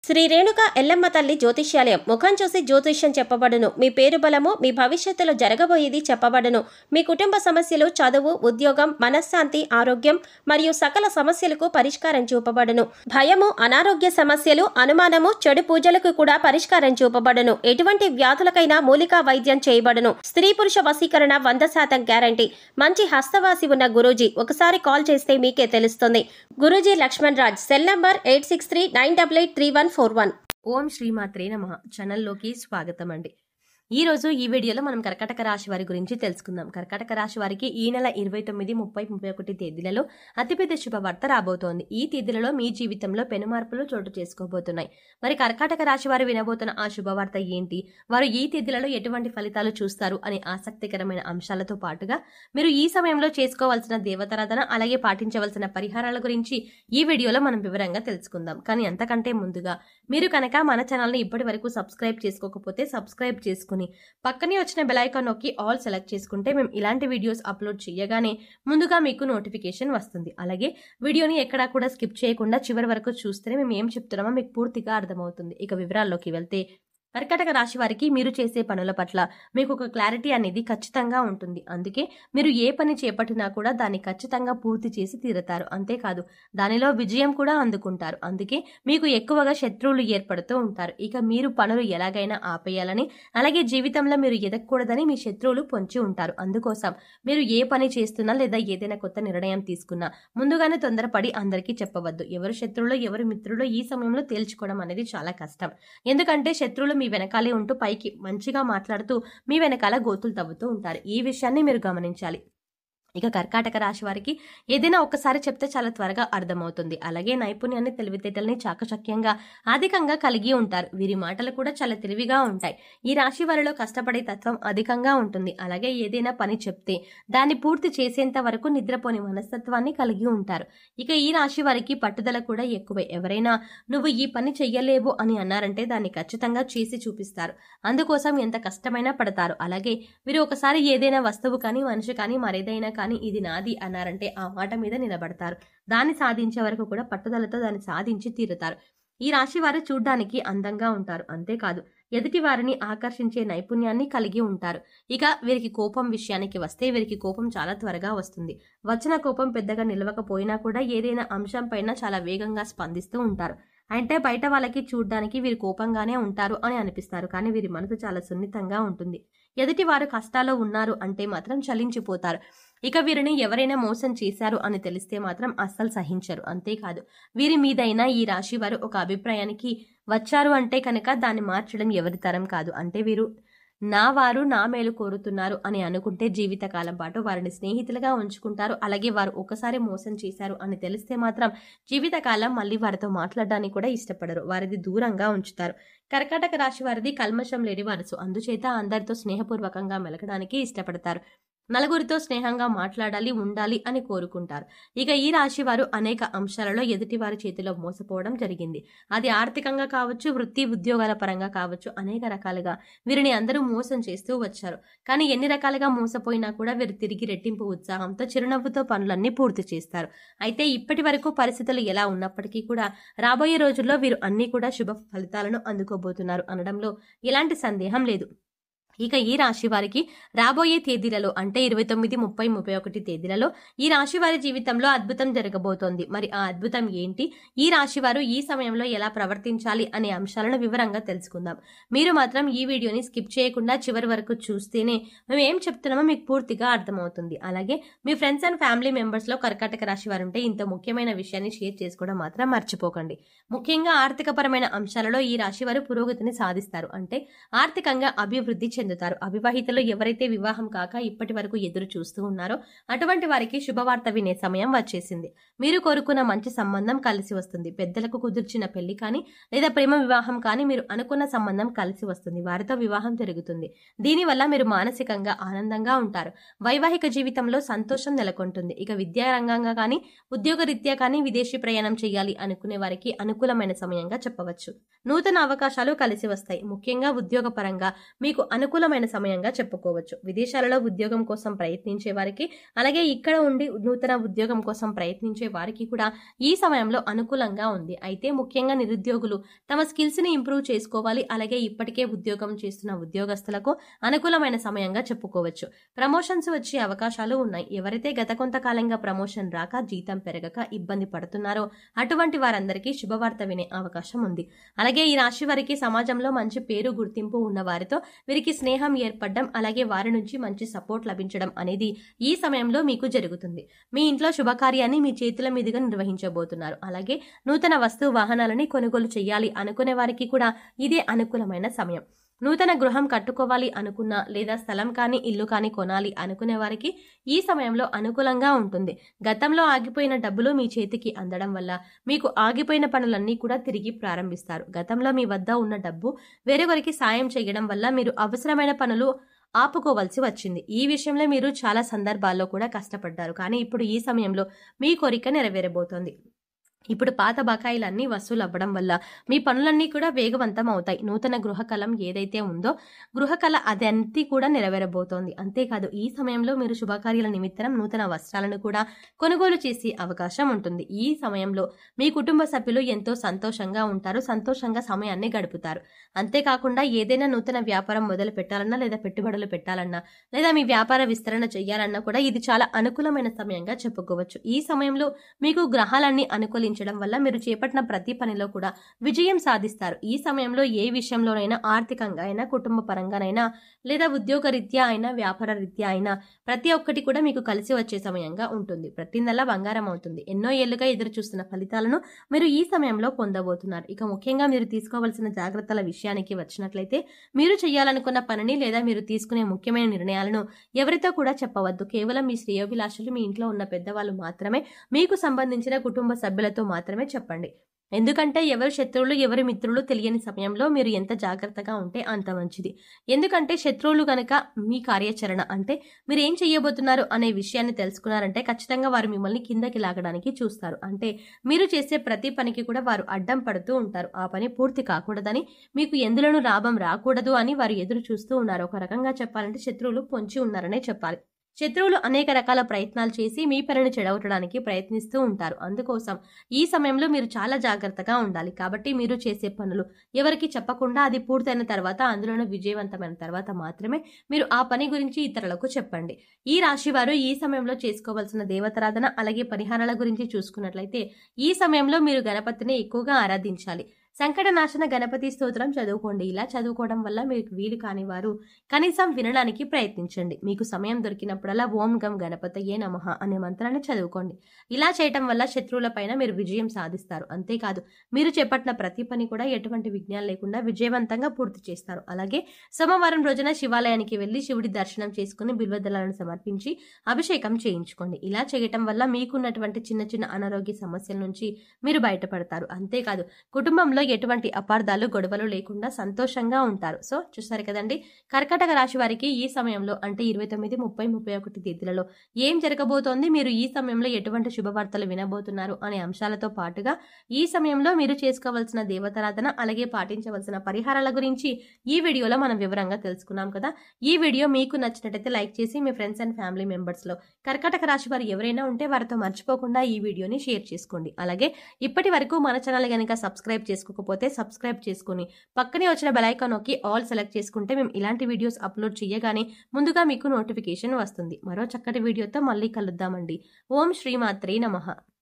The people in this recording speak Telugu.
శ్రీ రేణుక ఎల్లమ్మ తల్లి జ్యోతిష్యాలయం ముఖం చూసి జ్యోతిష్యం చెప్పబడును. మీ పేరు బలము, మీ భవిష్యత్తులో జరగబోయేది చెప్పబడును. మీ కుటుంబ సమస్యలు, చదువు, ఉద్యోగం, మనశ్శాంతి, ఆరోగ్యం మరియు సకల సమస్యలకు పరిష్కారం చూపబడును. భయము, అనారోగ్య సమస్యలు, అనుమానము, చెడు పూజలకు కూడా పరిష్కారం చూపబడును. ఎటువంటి వ్యాధులకైనా మూలికా వైద్యం చేయబడును. స్త్రీ పురుష వశీకరణ 100% గ్యారంటీ. మంచి హస్తవాసి ఉన్న గురూజీ. ఒకసారి కాల్ చేస్తే మీకే తెలుస్తుంది. గురూజీ లక్ష్మణ్ రాజ్. Cell number 8639883141. ఓం శ్రీమాత్రే నమః. ఛానల్లోకి స్వాగతం అండి. ఈ వీడియోలో మనం కర్కాటక రాశి వారి గురించి తెలుసుకుందాం. కర్కాటక రాశి వారికి ఈ నెల 29, 30, 31 తేదీలలో అతిపెద్ద శుభవార్త రాబోతోంది. ఈ తేదీలలో మీ జీవితంలో పెనుమార్పులు చోటు చేసుకోబోతున్నాయి. మరి కర్కాటక రాశి వారు వినబోతున్న ఆ శుభవార్త ఏంటి, వారు ఈ తేదీలలో ఎటువంటి ఫలితాలు చూస్తారు అనే ఆసక్తికరమైన అంశాలతో పాటుగా మీరు ఈ సమయంలో చేసుకోవాల్సిన దేవతారాధన, అలాగే పాటించవలసిన పరిహారాల గురించి ఈ వీడియోలో మనం వివరంగా తెలుసుకుందాం. కానీ అంతకంటే ముందుగా మీరు కనుక మన ఛానల్ని ఇప్పటి వరకు సబ్స్క్రైబ్ చేసుకోకపోతే సబ్స్క్రైబ్ చేసుకుని పక్కనే వచ్చిన బెల్ ఐకాన్ నొక్కి ఆల్ సెలెక్ట్ చేసుకుంటే మేము ఇలాంటి వీడియోస్ అప్లోడ్ చేయగానే ముందుగా మీకు నోటిఫికేషన్ వస్తుంది. అలాగే వీడియోని ఎక్కడా కూడా స్కిప్ చేయకుండా చివరి వరకు చూస్తేనే మేము ఏం చెప్తున్నామో మీకు పూర్తిగా అర్థమవుతుంది. ఇక వివరాల్లోకి వెళ్తే, కర్కాటక రాశి వారికి మీరు చేసే పనుల పట్ల మీకు ఒక క్లారిటీ అనేది ఖచ్చితంగా ఉంటుంది. అందుకే మీరు ఏ పని చేపట్టినా కూడా దాన్ని ఖచ్చితంగా పూర్తి చేసి తీరుతారు. అంతేకాదు దానిలో విజయం కూడా అందుకుంటారు. అందుకే మీకు ఎక్కువగా శత్రువులు ఏర్పడుతూ ఉంటారు. ఇక మీరు పనులు ఎలాగైనా ఆపేయాలని, అలాగే జీవితంలో మీరు ఎదగకూడదని మీ శత్రువులు పొంచి ఉంటారు. అందుకోసం మీరు ఏ పని చేస్తున్నా లేదా ఏదైనా కొత్త నిర్ణయం తీసుకున్నా ముందుగానే తొందరపడి అందరికీ చెప్పవద్దు. ఎవరు శత్రువులు ఎవరు మిత్రులు ఈ సమయంలో తేల్చుకోవడం అనేది చాలా కష్టం. ఎందుకంటే శత్రువులు మీ వెనకాలే ఉంటూ పైకి మంచిగా మాట్లాడుతూ మీ వెనకాల గోతులు తవ్వుతూ ఉంటారు. ఈ విషయాన్ని మీరు గమనించాలి. ఇక కర్కాటక రాశి వారికి ఏదైనా ఒక్కసారి చెప్తే చాలా త్వరగా అర్థమవుతుంది. అలాగే నైపుణ్యాన్ని, తెలివితేటల్ని చాకచక్యంగా అధికంగా కలిగి ఉంటారు. వీరి మాటలు కూడా చాలా తెలివిగా ఉంటాయి. ఈ రాశి వారిలో కష్టపడే తత్వం అధికంగా ఉంటుంది. అలాగే ఏదైనా పని చెప్తే దాన్ని పూర్తి చేసేంత వరకు నిద్రపోని మనస్తత్వాన్ని కలిగి ఉంటారు. ఇక ఈ రాశి వారికి పట్టుదల కూడా ఎక్కువే. ఎవరైనా నువ్వు ఈ పని చెయ్యలేవు అని అన్నారంటే దాన్ని ఖచ్చితంగా చేసి చూపిస్తారు. అందుకోసం ఎంత కష్టమైనా పడతారు. అలాగే వీరు ఒకసారి ఏదైనా వస్తువు కానీ, మనిషి కానీ, మరేదైనా కానీ ఇది నాది అన్నారంటే ఆ మాట మీద నిలబడతారు. దాన్ని సాధించే వరకు కూడా పట్టుదలతో దాన్ని సాధించి తీరుతారు. ఈ రాశి వారు చూడ్డానికి అందంగా ఉంటారు. అంతేకాదు ఎదుటి వారిని ఆకర్షించే నైపుణ్యాన్ని కలిగి ఉంటారు. ఇక వీరికి కోపం విషయానికి వస్తే, వీరికి కోపం చాలా త్వరగా వస్తుంది. వచ్చిన కోపం పెద్దగా నిలవకపోయినా కూడా ఏదైనా అంశం పైన చాలా వేగంగా స్పందిస్తూ ఉంటారు. అంటే బయట వాళ్ళకి చూడ్డానికి వీరు కోపంగానే ఉంటారు అని అనిపిస్తారు. కానీ వీరి మనసు చాలా సున్నితంగా ఉంటుంది. ఎదుటి వారు కష్టాల్లో ఉన్నారు అంటే మాత్రం చలించిపోతారు. ఇక వీరిని ఎవరైనా మోసం చేశారు అని తెలిస్తే మాత్రం అస్సలు సహించరు. అంతేకాదు వీరి మీదైనా ఈ రాశి వారు ఒక అభిప్రాయానికి వచ్చారు అంటే కనుక దాన్ని మార్చడం ఎవరి తరం కాదు. అంటే వీరు నా వారు నా మేలు కోరుతున్నారు అని అనుకుంటే జీవితకాలం పాటు వారిని స్నేహితులుగా ఉంచుకుంటారు. అలాగే వారు ఒకసారి మోసం చేశారు అని తెలిస్తే మాత్రం జీవితకాలం మళ్ళీ వారితో మాట్లాడడానికి కూడా ఇష్టపడరు. వారిది దూరంగా ఉంచుతారు. కర్కాటక రాశి వారిది కల్మషం లేని మనసు. అందుచేత అందరితో స్నేహపూర్వకంగా మెలకడానికి ఇష్టపడతారు. నలుగురితో స్నేహంగా మాట్లాడాలి, ఉండాలి అని కోరుకుంటారు. ఇక ఈ రాశి వారు అనేక అంశాలలో ఎదుటి వారి చేతిలో మోసపోవడం జరిగింది. అది ఆర్థికంగా కావచ్చు, వృత్తి ఉద్యోగాల పరంగా కావచ్చు, అనేక రకాలుగా వీరిని అందరూ మోసం చేస్తూ వచ్చారు. కానీ ఎన్ని రకాలుగా మోసపోయినా కూడా వీరు తిరిగి రెట్టింపు ఉత్సాహంతో, చిరునవ్వుతో పనులన్నీ పూర్తి చేస్తారు. అయితే ఇప్పటి వరకు పరిస్థితులు ఎలా ఉన్నప్పటికీ కూడా రాబోయే రోజుల్లో వీరు అన్ని కూడా శుభ ఫలితాలను అందుకోబోతున్నారు అనడంలో ఎలాంటి సందేహం లేదు. ఇక ఈ రాశి వారికి రాబోయే తేదీలలో అంటే 29, 30, 31 తేదీలలో ఈ రాశి వారి జీవితంలో అద్భుతం జరగబోతోంది. మరి ఆ అద్భుతం ఏంటి, ఈ రాశి వారు ఈ సమయంలో ఎలా ప్రవర్తించాలి అనే అంశాలను వివరంగా తెలుసుకుందాం. మీరు మాత్రం ఈ వీడియోని స్కిప్ చేయకుండా చివరి వరకు చూస్తేనే మేము ఏం చెప్తున్నామో మీకు పూర్తిగా అర్థమవుతుంది. అలాగే మీ ఫ్రెండ్స్ అండ్ ఫ్యామిలీ మెంబర్స్ లో కర్కాటక రాశి వారు ఉంటే ఇంత ముఖ్యమైన విషయాన్ని షేర్ చేసుకోవడం మాత్రం మర్చిపోకండి. ముఖ్యంగా ఆర్థికపరమైన అంశాలలో ఈ రాశి వారు పురోగతిని సాధిస్తారు. అంటే ఆర్థికంగా అభివృద్ధి చెందుతారు. అవివాహితలు ఎవరైతే వివాహం కాక ఇప్పటి వరకు ఎదురు చూస్తూ ఉన్నారో అటువంటి వారికి శుభవార్త వినే సమయం వచ్చేసింది. మీరు కోరుకున్న మంచి సంబంధం కలిసి వస్తుంది. పెద్దలకు కుదిర్చిన పెళ్లి కానీ లేదా ప్రేమ వివాహం కానీ మీరు అనుకున్న సంబంధం కలిసి వస్తుంది. వారితో వివాహం జరుగుతుంది. దీనివల్ల మీరు మానసికంగా ఆనందంగా ఉంటారు. వైవాహిక జీవితంలో సంతోషం నెలకొంటుంది. ఇక విద్యా రంగంగా కానీ, ఉద్యోగ రీత్యా కానీ విదేశీ ప్రయాణం చేయాలి అనుకునే వారికి అనుకూలమైన సమయంగా చెప్పవచ్చు. నూతన అవకాశాలు కలిసి వస్తాయి. ముఖ్యంగా ఉద్యోగ పరంగా మీకు అనుకూల అనుకూలమైన సమయంగా చెప్పుకోవచ్చు. విదేశాలలో ఉద్యోగం కోసం ప్రయత్నించే వారికి, అలాగే ఇక్కడ ఉండి నూతన ఉద్యోగం కోసం ప్రయత్నించే వారికి కూడా ఈ సమయంలో అనుకూలంగా ఉంది. అయితే ముఖ్యంగా నిరుద్యోగులు తమ స్కిల్స్ ని ఇంప్రూవ్ చేసుకోవాలి. అలాగే ఇప్పటికే ఉద్యోగం చేస్తున్న ఉద్యోగస్తులకు అనుకూలమైన సమయంగా చెప్పుకోవచ్చు. ప్రమోషన్స్ వచ్చే అవకాశాలు ఉన్నాయి. ఎవరైతే గత కొంతకాలంగా ప్రమోషన్ రాక జీతం పెరగక ఇబ్బంది పడుతున్నారో అటువంటి వారందరికీ శుభవార్త వినే అవకాశం ఉంది. అలాగే ఈ రాశి వారికి సమాజంలో మంచి పేరు గుర్తింపు ఉన్న వారితో వీరికి స్నేహం ఏర్పడడం, అలాగే వారి నుంచి మంచి సపోర్ట్ లభించడం అనేది ఈ సమయంలో మీకు జరుగుతుంది. మీ ఇంట్లో శుభకార్యాన్ని మీ చేతుల మీదుగా నిర్వహించబోతున్నారు. అలాగే నూతన వస్తు వాహనాలని కొనుగోలు చేయాలి అనుకునే వారికి కూడా ఇదే అనుకూలమైన సమయం. నూతన గృహం కట్టుకోవాలి అనుకున్నా, లేదా స్థలం కానీ ఇల్లు కానీ కొనాలి అనుకునే వారికి ఈ సమయంలో అనుకూలంగా ఉంటుంది. గతంలో ఆగిపోయిన డబ్బులు మీ చేతికి అందడం వల్ల మీకు ఆగిపోయిన పనులన్నీ కూడా తిరిగి ప్రారంభిస్తారు. గతంలో మీ వద్ద ఉన్న డబ్బు వేరొకరికి సాయం చేయడం వల్ల మీరు అవసరమైన పనులు ఆపుకోవాల్సి వచ్చింది. ఈ విషయంలో మీరు చాలా సందర్భాల్లో కూడా కష్టపడ్డారు. కానీ ఇప్పుడు ఈ సమయంలో మీ కోరిక నెరవేరబోతోంది. ఇప్పుడు పాత బకాయిలన్నీ వసూలు అవ్వడం వల్ల మీ పనులన్నీ కూడా వేగవంతం అవుతాయి. నూతన గృహకలం ఏదైతే ఉందో గృహకళ అదంతా కూడా నెరవేరబోతోంది. అంతేకాదు ఈ సమయంలో మీరు శుభకార్యాల నిమిత్తం నూతన వస్త్రాలను కూడా కొనుగోలు చేసే అవకాశం ఉంటుంది. ఈ సమయంలో మీ కుటుంబ సభ్యులు ఎంతో సంతోషంగా ఉంటారు, సంతోషంగా సమయాన్ని గడుపుతారు. అంతేకాకుండా ఏదైనా నూతన వ్యాపారం మొదలు పెట్టాలన్నా, లేదా పెట్టుబడులు పెట్టాలన్నా, లేదా మీ వ్యాపార విస్తరణ చేయాలన్నా కూడా ఇది చాలా అనుకూలమైన సమయంగా చెప్పుకోవచ్చు. ఈ సమయంలో మీకు గ్రహాలన్నీ అనుకూలించడం వల్ల మీరు చేపట్టిన ప్రతి పనిలో కూడా విజయం సాధిస్తారు. ఈ సమయంలో ఏ విషయంలోనైనా, ఆర్థికంగా అయినా, కుటుంబ పరంగానైనా, లేదా ఉద్యోగ రీత్యా అయినా, వ్యాపార రీత్యా అయినా ప్రతి ఒక్కటి కూడా మీకు కలిసి వచ్చే సమయంగా ఉంటుంది. ప్రతి నెల బంగారం అవుతుంది. ఎన్నో ఏళ్లుగా ఎదురు చూస్తున్న ఫలితాలను మీరు ఈ సమయంలో పొందబోతున్నారు. ఇక ముఖ్యంగా మీరు తీసుకోవాల్సిన జాగ్రత్తల విషయానికి వచ్చినట్లయితే, మీరు చేయాలనుకున్న పనిని లేదా మీరు తీసుకునే ముఖ్యమైన నిర్ణయాలను ఎవరితో కూడా చెప్పవద్దు. కేవలం మీ శ్రేయోభిలాషులు, మీ ఇంట్లో ఉన్న పెద్దవాళ్ళు మాత్రమే, మీకు సంబంధించిన కుటుంబ సభ్యులతో మాత్రమే చెప్పండి. ఎందుకంటే ఎవరు శత్రువులు ఎవరి మిత్రులు తెలియని సమయంలో మీరు ఎంత జాగ్రత్తగా ఉంటే అంత మంచిది. ఎందుకంటే శత్రువులు గనక మీ కార్యాచరణ అంటే మీరు ఏం చేయబోతున్నారు అనే విషయాన్ని తెలుసుకున్నారంటే ఖచ్చితంగా వారు మిమ్మల్ని కిందకి లాగడానికి చూస్తారు. అంటే మీరు చేసే ప్రతి పనికి కూడా వారు అడ్డం పడుతూ ఉంటారు. ఆ పని పూర్తి కాకూడదని, మీకు ఎందులోనూ లాభం రాకూడదు అని వారు ఎదురు చూస్తూ ఉన్నారు. ఒక రకంగా చెప్పాలంటే శత్రువులు పొంచి ఉన్నారనే చెప్పాలి. శత్రువులు అనేక రకాల ప్రయత్నాలు చేసి మీ పనిని చెడగొట్టడానికి ప్రయత్నిస్తూ ఉంటారు. అందుకోసం ఈ సమయంలో మీరు చాలా జాగ్రత్తగా ఉండాలి. కాబట్టి మీరు చేసే పనులు ఎవరికి చెప్పకుండా అది పూర్తయిన తర్వాత, అందులోనూ విజయవంతమైన తర్వాత మాత్రమే మీరు ఆ పని గురించి ఇతరులకు చెప్పండి. ఈ రాశి వారు ఈ సమయంలో చేసుకోవాల్సిన దేవతారాధన, అలాగే పరిహారాల గురించి చూసుకున్నట్లయితే ఈ సమయంలో మీరు గణపతిని ఎక్కువగా ఆరాధించాలి. సంకటనాశన గణపతి స్తోత్రం చదువుకోండి. ఇలా చదువుకోవడం వల్ల మీకు వీలు కాని వారు కనీసం వినడానికి ప్రయత్నించండి. మీకు సమయం దొరికినప్పుడల్లా ఓం గం గణపతయే నమః అనే మంత్రాన్ని చదువుకోండి. ఇలా చేయటం వల్ల శత్రువుల పైన మీరు విజయం సాధిస్తారు. అంతేకాదు మీరు చేపట్టిన ప్రతి పని కూడా ఎటువంటి విఘ్నాలు లేకుండా విజయవంతంగా పూర్తి చేస్తారు. అలాగే సోమవారం రోజున శివాలయానికి వెళ్లి శివుడి దర్శనం చేసుకుని బిల్వదళాలను సమర్పించి అభిషేకం చేయించుకోండి. ఇలా చేయటం వల్ల మీకున్నటువంటి చిన్న చిన్న అనారోగ్య సమస్యల నుంచి మీరు బయటపడతారు. అంతేకాదు కుటుంబంలో ఎటువంటి అపార్థాలు, గొడవలు లేకుండా సంతోషంగా ఉంటారు. సో చూసారు కదండి, కర్కాటక రాశి వారికి ఈ సమయంలో అంటే 29, 30, 31 తేదీలలో ఏం జరగబోతోంది, మీరు ఈ సమయంలో ఎటువంటి శుభవార్తలు వినబోతున్నారు అనే అంశాలతో పాటుగా ఈ సమయంలో మీరు చేసుకోవాల్సిన దేవతారాధన, అలాగే పాటించవలసిన పరిహారాల గురించి ఈ వీడియోలో మనం వివరంగా తెలుసుకున్నాం కదా. ఈ వీడియో మీకు నచ్చినట్లయితే లైక్ చేసి మీ ఫ్రెండ్స్ అండ్ ఫ్యామిలీ మెంబర్స్ లో కర్కాటక రాశి వారు ఎవరైనా ఉంటే వారితో మర్చిపోకుండా ఈ వీడియోని షేర్ చేసుకోండి. అలాగే ఇప్పటి వరకు మన ఛానల్ కనుక సబ్స్క్రైబ్ చేసుకోకపోతే సబ్స్క్రైబ్ చేసుకుని పక్కనే వచ్చిన బెల్ ఐకాన్ నొక్కి ఆల్ సెలెక్ట్ చేసుకుంటే మేము ఇలాంటి వీడియోస్ అప్లోడ్ చేయగానే ముందుగా మీకు నోటిఫికేషన్ వస్తుంది. మరో చక్కటి వీడియోతో మళ్ళీ కలుద్దామండి. ఓం శ్రీమాత్రే నమః.